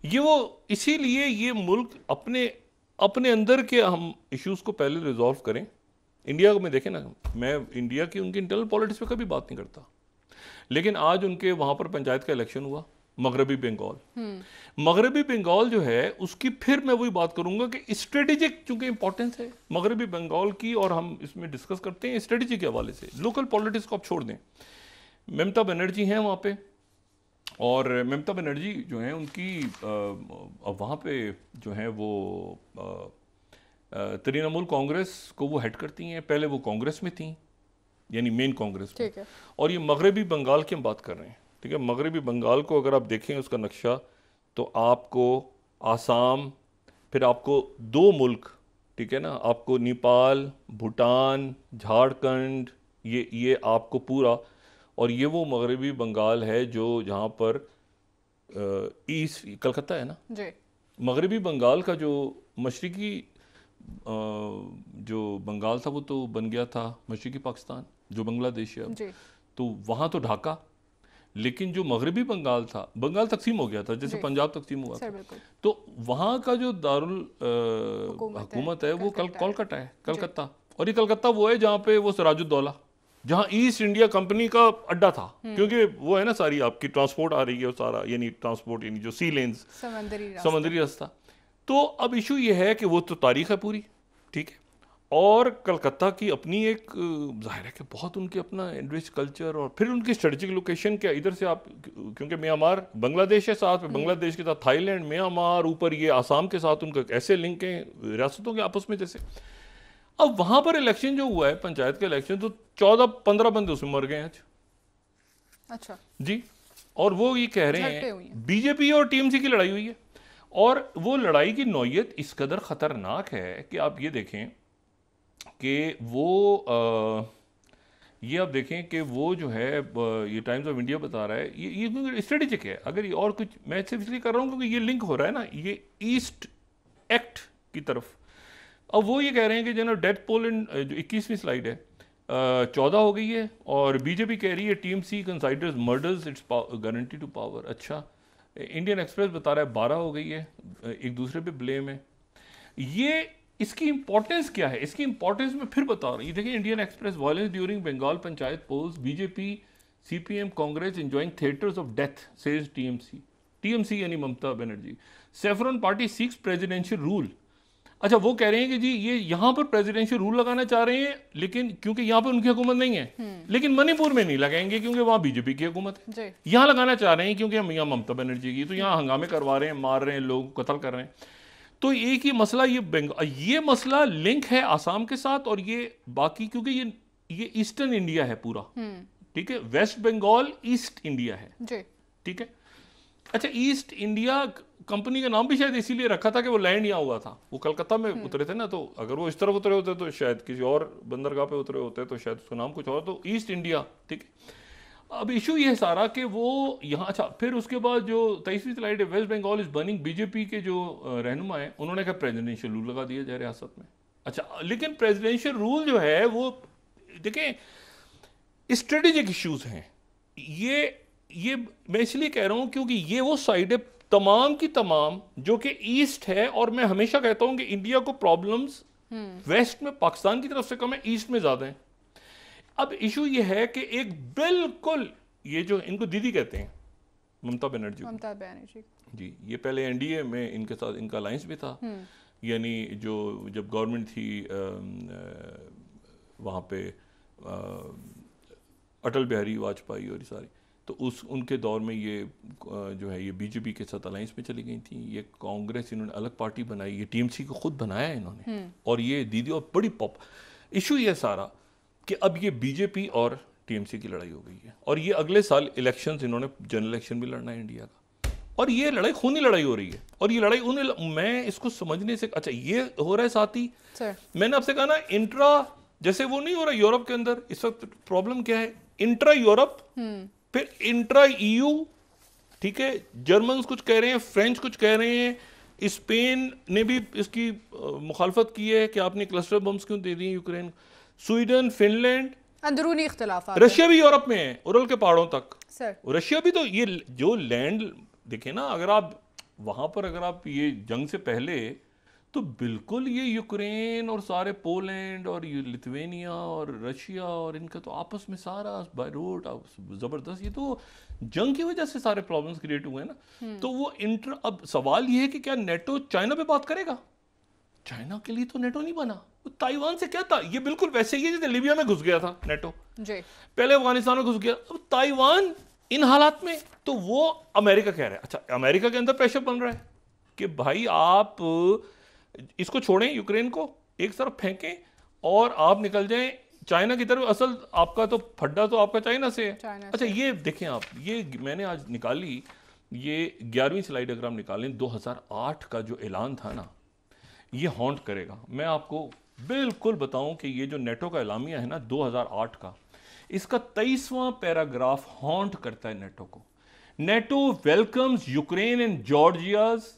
ये वो इसीलिए ये मुल्क अपने अपने अंदर के हम इश्यूज को पहले रिजॉल्व करें। इंडिया को मैं देखें ना, मैं इंडिया की उनकी इंटरनल पॉलिटिक्स पे कभी बात नहीं करता, लेकिन आज उनके वहाँ पर पंचायत का इलेक्शन हुआ, मगरबी बंगाल। मगरबी बंगाल जो है उसकी फिर मैं वही बात करूंगा कि स्ट्रेटेजिक चूंकि इंपॉर्टेंस है मगरबी बंगाल की, और हम इसमें डिस्कस करते हैं स्ट्रेटेजी के हवाले से। लोकल पॉलिटिक्स को आप छोड़ दें, ममता बनर्जी हैं वहाँ पे, और ममता बनर्जी जो है उनकी अब वहाँ पे जो है वो तृणमूल कांग्रेस को वो हेड करती हैं, पहले वो कांग्रेस में थी, यानी मेन कांग्रेस में। और ये मगरबी बंगाल की हम बात कर रहे हैं, ठीक है। मगरबी बंगाल को अगर आप देखें उसका नक्शा, तो आपको आसाम, फिर आपको 2 मुल्क, ठीक है ना, आपको नेपाल, भूटान, झारखंड, ये आपको पूरा, और ये वो मगरबी बंगाल है जो जहाँ पर ईस्ट कलकत्ता है ना जी। मगरबी बंगाल का जो मशरकी जो बंगाल था वो तो बन गया था मशरकी पाकिस्तान, जो बांग्लादेश है अब, तो वहाँ तो ढाका, लेकिन जो मगरबी बंगाल था, बंगाल तकसीम हो गया था जैसे पंजाब तकसीम हुआ था, तो वहाँ का जो दारुल हुकूमत है वो कोलकाता है, कलकत्ता। और ये कलकत्ता वो है जहाँ पे वो सिराजुद्दौला, जहाँ ईस्ट इंडिया कंपनी का अड्डा था, क्योंकि वो है ना सारी आपकी ट्रांसपोर्ट आ रही है, सारा यानी ट्रांसपोर्ट, यानी जो सी लेन्स, समंदरी रास्ता। तो अब इशू ये है कि वो तो तारीख है पूरी, ठीक है, और कलकत्ता की अपनी एक जाहिर है कि बहुत उनके अपना एनरिच कल्चर, और फिर उनकी स्ट्रेटेजिक लोकेशन क्या, इधर से आप क्योंकि म्यांमार बांग्लादेश है साथ में, बांग्लादेश के साथ थाईलैंड, म्यांमार, ऊपर ये आसाम के साथ उनका ऐसे लिंक हैं रियासतों के आपस में जैसे। अब वहां पर इलेक्शन जो हुआ है, पंचायत का इलेक्शन, तो 14-15 बंदे उसमें मर गए आज। अच्छा जी। और वो ये कह रहे हैं बीजेपी और टीएमसी की लड़ाई हुई है, और वो लड़ाई की नौयत इस कदर खतरनाक है कि आप ये देखें कि वो ये आप देखें कि वो जो है ये टाइम्स ऑफ इंडिया बता रहा है, ये स्ट्रेटेजिक है। अगर ये और कुछ, मैं सिर्फ इसलिए कर रहा हूँ क्योंकि ये लिंक हो रहा है ना ये ईस्ट एक्ट की तरफ। अब वो ये कह रहे हैं कि जो ना डेथ पोल इन जो 21वीं स्लाइड है 14 हो गई है, और बीजेपी कह रही है TMC considers murders it's guarantee to power. अच्छा, इंडियन एक्सप्रेस बता रहा है 12 हो गई है, एक दूसरे पे ब्लेम है। ये इसकी इंपॉर्टेंस क्या है, इसकी इंपॉर्टेंस में फिर बता रहा हूँ। ये देखिए Indian Express, violence during Bengal panchayat polls, BJP CPM Congress enjoying theatres of death says TMC यानी Mamata Banerjee. Saffron party seeks presidential rule. अच्छा, वो कह रहे हैं कि जी ये यहाँ पर प्रेसिडेंशियल रूल लगाना चाह रहे हैं, लेकिन क्योंकि यहाँ पर उनकी हुकूमत नहीं है, लेकिन मणिपुर में नहीं लगाएंगे क्योंकि वहाँ बीजेपी की हुकूमत है। यहाँ लगाना चाह रहे हैं क्योंकि हम यहाँ ममता बनर्जी की, तो यहाँ हंगामे करवा रहे हैं, मार रहे हैं, लोग कत्ल कर रहे हैं। तो एक ही मसला, ये मसला लिंक है आसाम के साथ, और ये बाकी क्योंकि ये ईस्टर्न इंडिया है पूरा, ठीक है। वेस्ट बंगाल ईस्ट इंडिया है, ठीक है। अच्छा, ईस्ट इंडिया कंपनी का नाम भी शायद इसीलिए रखा था कि वो लैंड यहाँ हुआ था, वो कलकत्ता में उतरे थे ना, तो अगर वो इस तरफ उतरे होते तो शायद किसी और बंदरगाह पे उतरे होते तो शायद उसका नाम कुछ और, तो ईस्ट इंडिया, ठीक है। अब इशू ये है सारा कि वो यहाँ, अच्छा फिर उसके बाद जो 23वीं स्लाइड है, West Bengal is burning, BJP के जो रहनुमा है उन्होंने कहा प्रेसिडेंशियल रूल लगा दिया जाए रियासत में। अच्छा, लेकिन प्रेसिडेंशियल रूल जो है वो देखें स्ट्रेटेजिक इश्यूज हैं, ये मैं इसलिए कह रहा हूं क्योंकि ये वो साइड है तमाम की तमाम जो कि ईस्ट है, और मैं हमेशा कहता हूं कि इंडिया को प्रॉब्लम्स वेस्ट में पाकिस्तान की तरफ से कम है, ईस्ट में ज्यादा है। अब इशू ये है कि एक बिल्कुल ये जो इनको दीदी कहते हैं ममता बनर्जी जी, ये पहले एनडीए में इनके साथ इनका अलायंस भी था, यानी जो जब गवर्नमेंट थी वहाँ पे अटल बिहारी वाजपेयी और सारी, तो उनके दौर में ये जो है ये बीजेपी के साथ अलायंस में चली गई थी। ये कांग्रेस इन्होंने अलग पार्टी बनाई, ये टीएमसी को खुद बनाया इन्होंने, और ये दीदी और बड़ी पॉप इशू ये सारा कि अब ये बीजेपी और टीएमसी की लड़ाई हो गई है, और ये अगले साल इलेक्शंस, इन्होंने जनरल इलेक्शन भी लड़ना है इंडिया का, और ये लड़ाई खूनी लड़ाई हो रही है, और ये लड़ाई मैं इसको समझने से, अच्छा ये हो रहा है साथ ही मैंने आपसे कहा ना इंट्रा, जैसे वो नहीं हो रहा यूरोप के अंदर इस वक्त, प्रॉब्लम क्या है, इंट्रा यूरोप, फिर इंट्रा ईयू, ठीक है, जर्मन कुछ कह रहे हैं, फ्रेंच कुछ कह रहे हैं, स्पेन ने भी इसकी मुखालफत की है कि आपने क्लस्टर बम्स क्यों दे दिए यूक्रेन, स्वीडन, फिनलैंड, अंदरूनी इख्तिलाफ, रशिया भी यूरोप में है, उरल के पहाड़ों तक सर, रशिया भी, तो ये जो लैंड देखे ना, अगर आप वहां पर, अगर आप ये जंग से पहले, तो बिल्कुल ये यूक्रेन और सारे पोलैंड और ये लिथुआनिया और रशिया और इनका तो आपस में सारा बाय रोड जबरदस्त, ये तो जंग की वजह से सारे प्रॉब्लम्स क्रिएट हुए हैं ना। तो वो अब सवाल ये है कि क्या नेटो चाइना पे बात करेगा? चाइना के लिए तो नेटो नहीं बना, वो ताइवान से क्या था, ये बिल्कुल वैसे ही है जैसे लीबिया में घुस गया था नेटो जी, पहले अफगानिस्तान में घुस गया, अब ताइवान इन हालात में, तो वो अमेरिका कह रहा है, अच्छा अमेरिका के अंदर प्रेशर बन रहा है कि भाई आप इसको छोड़ें, यूक्रेन को एक तरफ फेंकें और आप निकल जाएं चाइना की तरफ, असल आपका तो फड्डा तो आपका चाइना से है। अच्छा ये देखें आप, ये मैंने आज निकाली, ये 11वीं स्लाइड अगर आप निकालें, 2008 का जो ऐलान था ना, ये हॉन्ट करेगा। मैं आपको बिल्कुल बताऊं कि ये जो नेटो का एलामिया है ना 2008 का, इसका 23वां पैराग्राफ हॉन्ट करता है नेटो को। NATO welcomes Ukraine and Georgia's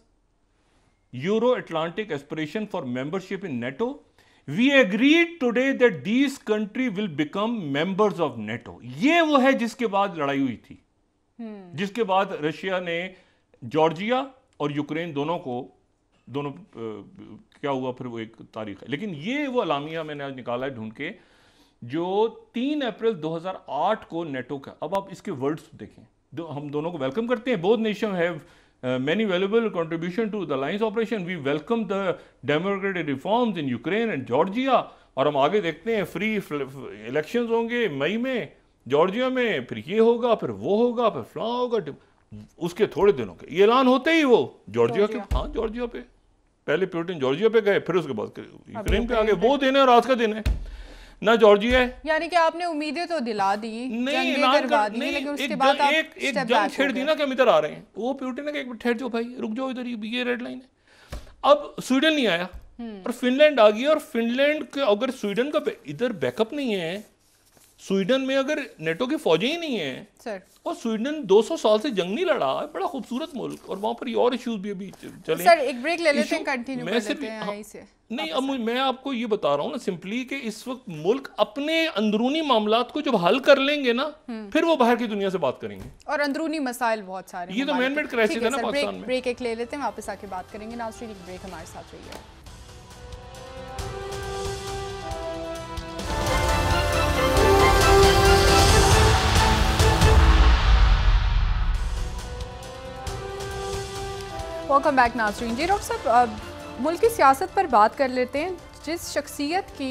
Euro Atlantic aspiration for membership in NATO. We agreed today that these countries will become members of NATO. ये वो है जिसके बाद लड़ाई हुई थी, जिसके बाद रशिया ने जॉर्जिया और यूक्रेन दोनों क्या हुआ, फिर वो एक तारीख है, लेकिन ये वो अलामिया मैंने आज निकाला है ढूंढ के, जो 3 अप्रैल 2008 को नेटो का। अब आप इसके वर्ड्स देखें, हम दोनों को वेलकम करते हैं, both nation have many valuable contribution to the alliance operation. We welcome the democratic reforms in Ukraine and Georgia. और हम आगे देखते हैं फ्री इलेक्शंस होंगे मई में जॉर्जिया में, फिर ये होगा, फिर वो होगा, फिर फलां होगा। उसके थोड़े दिनों के ये ऐलान होते ही वो जॉर्जिया के, हाँ जॉर्जिया पे पहले पुतिन जॉर्जिया पे गए, फिर उसके बाद यूक्रेन पे आ गए। वो दिन है और आज का दिन है ना जॉर्जिया है, यानी कि आपने उम्मीदें तो दिला दी, नहीं लेकिन उसके बाद एक जंग छेड़ दी ना कि हम इधर आ रहे हैं। वो पुतिन ने कहा एक मिनट ठहर जाओ भाई, रुक जाओ, इधर ये रेड लाइन है। अब स्वीडन नहीं आया और फिनलैंड आ गया, और फिनलैंड के अगर स्वीडन का इधर बैकअप नहीं है, स्वीडन में अगर नेटो की फौजें ही नहीं है सर, और स्वीडन 200 साल से जंग नहीं लड़ा है, बड़ा खूबसूरत मुल्क, और वहां पर ये और इश्यूज भी अभी चले। सर एक ब्रेक ले लेते हैं, कंटिन्यू कर लेते हैं यहीं से। नहीं, अब मैं आपको ये बता रहा हूँ ना सिंपली कि इस वक्त मुल्क अपने अंदरूनी मामलात को जब हल कर लेंगे ना, फिर वो बाहर की दुनिया से बात करेंगे, और अंदरूनी मसाइल बहुत सारे, ये तो मैन मेड क्राइसिस है ना पाकिस्तान में। ब्रेक एक ले लेते हैं, वापस आके बात करेंगे। नाज़रीन एक ब्रेक हमारे साथ रहिए। वेलकम बैक नाज़रीन। जी डॉक्टर साहब, मुल्क की सियासत पर बात कर लेते हैं। जिस शख्सियत की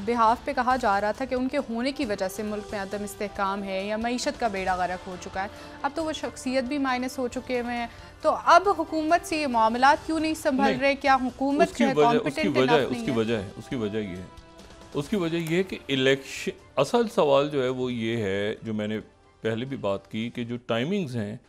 बिहाफ पे कहा जा रहा था कि उनके होने की वजह से मुल्क में अदम इस्तेहकाम है या मईशत का बेड़ा गर्क हो चुका है, अब तो वो शख्सियत भी माइनस हो चुके हुए हैं, तो अब हुकूमत से ये मामला क्यों नहीं संभल रहे? क्या हुकूमत उसकी वजह ये है कि इलेक्शन, असल सवाल जो है वो ये है, जो मैंने पहले भी बात की, कि जो टाइमिंग्स हैं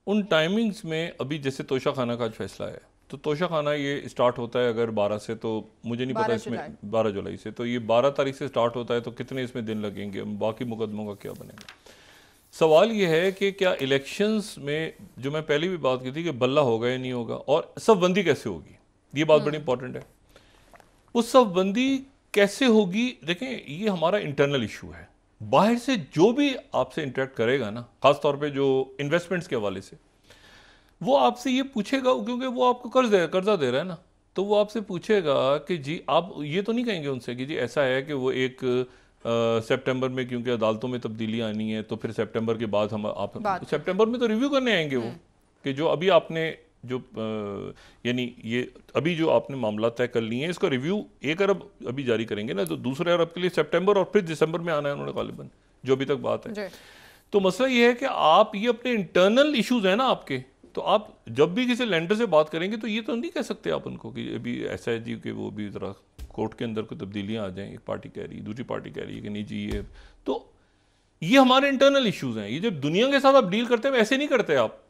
उन टाइमिंग्स में, अभी जैसे तोशा खाना का फैसला है, तो तोशा खाना ये स्टार्ट होता है अगर 12 से, तो मुझे नहीं पता इसमें 12 जुलाई से, तो ये 12 तारीख से स्टार्ट होता है, तो कितने इसमें दिन लगेंगे, बाकी मुकदमों का क्या बनेगा? सवाल ये है कि क्या इलेक्शंस में, जो मैं पहले भी बात की थी कि बल्ला होगा या नहीं होगा, और सफबंदी कैसे होगी, ये बात बड़ी इंपॉर्टेंट है। उस सफबंदी कैसे होगी, देखें ये हमारा इंटरनल इशू है। बाहर से जो भी आपसे इंटरेक्ट करेगा ना, खासतौर पे जो इन्वेस्टमेंट्स के हवाले से, वो आपसे ये पूछेगा, क्योंकि वो आपको कर्जा दे रहा है ना, तो वो आपसे पूछेगा कि जी आप ये तो नहीं कहेंगे उनसे कि जी ऐसा है कि वो एक सितंबर में, क्योंकि अदालतों में तब्दीली आनी है, तो फिर सितंबर के बाद हम आप सितंबर में तो रिव्यू करने आएंगे वो, कि जो अभी आपने जो यानी ये अभी जो आपने मामला तय कर लिए हैं, इसका रिव्यू 1 अरब अभी जारी करेंगे ना, तो दूसरे अरब के लिए सितंबर और फिर दिसंबर में आना है उन्होंने गालिबन, जो अभी तक बात है। तो मसला ये है कि आप ये अपने इंटरनल इश्यूज है ना आपके, तो आप जब भी किसी लेंडर से बात करेंगे तो ये तो नहीं कह सकते आप उनको कि अभी ऐसा है जी कि वो भी ज़रा कोर्ट के अंदर कोई तब्दीलियाँ आ जाएं, एक पार्टी कह रही है, दूसरी पार्टी कह रही है कि नहीं जी ये, तो ये हमारे इंटरनल इश्यूज हैं। ये जब दुनिया के साथ आप डील करते हैं ऐसे नहीं करते आप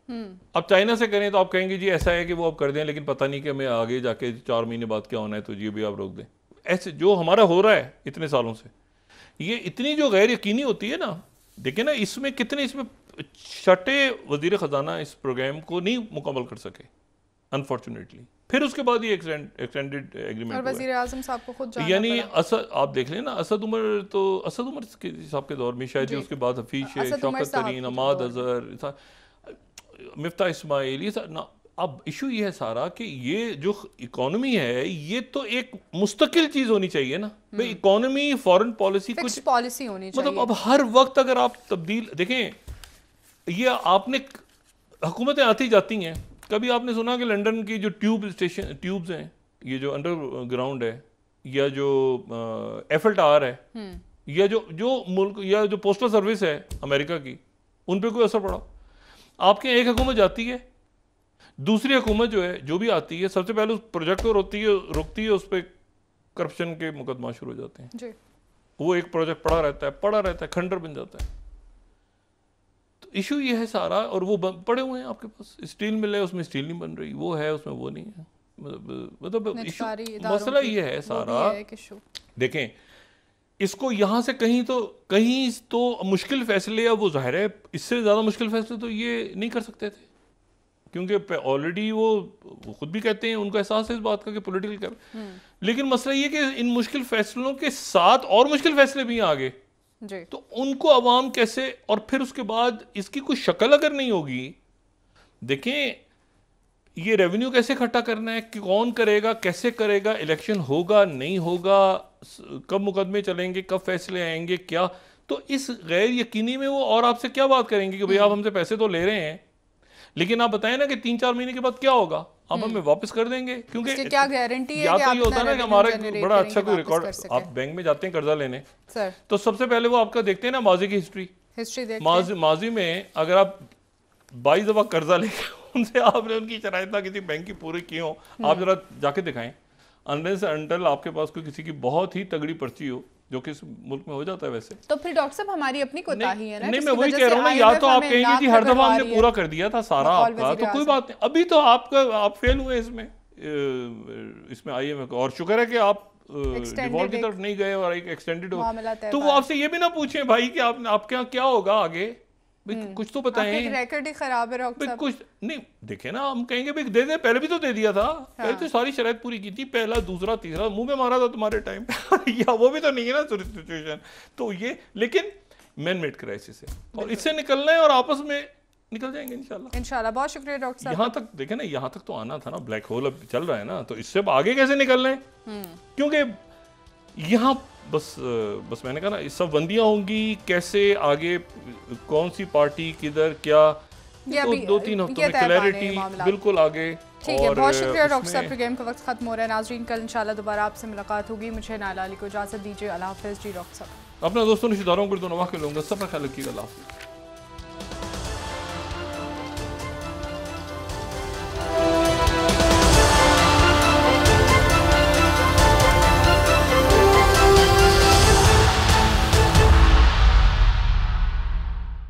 चाइना से करें तो आप कहेंगे जी ऐसा है कि वो आप कर दें, लेकिन पता नहीं कि हमें आगे जाके 4 महीने बाद क्या होना है, तो ये भी आप रोक दें। ऐसे जो हमारा हो रहा है इतने सालों से, ये इतनी जो गैर यकीनी होती है ना, देखिए ना इसमें कितने, इसमें छठे वजीर ख़जाना इस प्रोग्राम को नहीं मुकम्मल कर सके अनफॉर्चुनेटली। फिर उसके बाद ये एक्सटेंडेड एग्रीमेंट और वज़ीर आज़म साहब को खुद जाना यानी पड़ा। असद, आप देख लें ना, असद उमर साहब के दौर में शायद, उसके बाद हफीज शेख, शौकत तरीन, अमाद अजहर, मिफ्ता इस्माइल, ये ना। अब इशू ये है सारा कि ये जो इकोनॉमी है ये तो एक मुस्तकिल चीज होनी चाहिए ना भाई। इकोनॉमी, फॉरेन पॉलिसी, कुछ पॉलिसी होनी चाहिए। मतलब अब हर वक्त अगर आप तब्दील देखें, ये आपने हुकूमतें आती जाती हैं। कभी आपने सुना कि लंदन की जो ट्यूब्स हैं, ये जो अंडरग्राउंड है, या जो एफएल टावर है, या जो मुल्क, या जो पोस्टल सर्विस है अमेरिका की, उन पे कोई असर पड़ा? आपके एक हुकूमत जाती है, दूसरी हुकूमत जो है, जो भी आती है, सबसे पहले उस प्रोजेक्ट को रोकती है, उस पर करप्शन के मुकदमा शुरू हो जाते हैं जी। वो एक प्रोजेक्ट पड़ा रहता है, खंडर बन जाता है। तो इशू ये है सारा, और वो पड़े हुए हैं आपके पास। स्टील मिल है, उसमें स्टील नहीं बन रही, वो है उसमें वो नहीं है। मतलब मसला ये है सारा। देखें, इसको यहाँ से कहीं तो मुश्किल फैसले, अब वो जाहिर है इससे ज़्यादा मुश्किल फैसले तो ये नहीं कर सकते थे, क्योंकि ऑलरेडी वो खुद भी कहते हैं, उनको एहसास है इस बात का कि पॉलिटिकल कर। लेकिन मसला ये कि इन मुश्किल फैसलों के साथ और मुश्किल फैसले भी हैं आगे जी। तो उनको अवाम कैसे, और फिर उसके बाद इसकी कोई शक्ल अगर नहीं होगी, देखें ये रेवेन्यू कैसे इकट्ठा करना है, कौन करेगा, कैसे करेगा, इलेक्शन होगा नहीं होगा, कब मुकदमे चलेंगे, कब फैसले आएंगे, क्या, तो इस गैर यकीनी में वो और आपसे क्या बात करेंगे कि भाई आप हमसे पैसे तो ले रहे हैं, लेकिन आप बताएं ना कि 3-4 महीने के बाद क्या होगा, आप हमें वापस कर देंगे, क्योंकि क्या गारंटी है? या तो ये होता है ना कि हमारा बड़ा अच्छा कोई रिकॉर्ड, आप बैंक में जाते हैं कर्जा लेने सर, तो सबसे पहले वो आपका देखते हैं ना माजी की हिस्ट्री देखते हैं। माजी में अगर आप 22 दफा कर्जा लेके उनसे आपने उनकी शराइत ना किसी बैंक की पूरी की हो, आप जरा जाके दिखाएं। अनलेस अनटिल आपके पास कोई किसी की बहुत ही तगड़ी पर्ची हो, जो कि इस मुल्क में हो जाता है वैसे, तो फिर डॉक्टर साहब हमारी अपनी कोताही है ना। नहीं, मैं वही कह रहा हूँ ना, या तो आप कहेंगे जी हर दफा हमने पूरा कर दिया था सारा आपका, तो कोई बात नहीं, अभी तो आप फेल हुए इसमें IMF, और शुक्र है कि आप डिफॉल्ट की तरफ नहीं गए और एक एक्सटेंडेड हो, तो वो आपसे ये भी ना पूछे भाई कि आपके क्या होगा आगे, कुछ तो बताएं। रिकॉर्ड ही खराब है डॉक्टर साहब। कुछ नहीं, देखे ना, हम कहेंगे भाई दे दे, पहले भी तो दे दिया था, पहले तो सारी शराइत पूरी की थी, पहला दूसरा तीसरा मुंह में मारा था तुम्हारे टाइम या वो भी तो नहीं है ना सिचुएशन। तो ये, लेकिन मैन मेड क्राइसिस है, और इससे निकलना है, और आपस में निकल जाएंगे इंशाल्लाह। बहुत शुक्रिया डॉक्टर साहब। यहाँ तक देखे ना, यहाँ तक तो आना था ना, ब्लैक होल अब चल रहा है ना, तो इससे आगे कैसे निकलना है, क्योंकि यहाँ बस मैंने कहा ना, सब बंदियां होंगी, कैसे आगे, कौन सी पार्टी किधर क्या, तो 2-3 हफ्तों में क्लैरिटी बिल्कुल आगे। ठीक है, बहुत शुक्रिया डॉक्टर साहब। प्रोग्राम का वक्त खत्म हो रहा है नाजरीन, कल इंशाल्लाह दोबारा आपसे मुलाकात होगी। मुझे नाला अली को इजाजत दीजिए, अल्लाह हाफिज़ जी। डॉक्टर साहब अपना दोस्तों रिश्तेदारों को तो नवा के लूँगा, सब ख्याल रखिएगा, अल्लाह हाफिज़।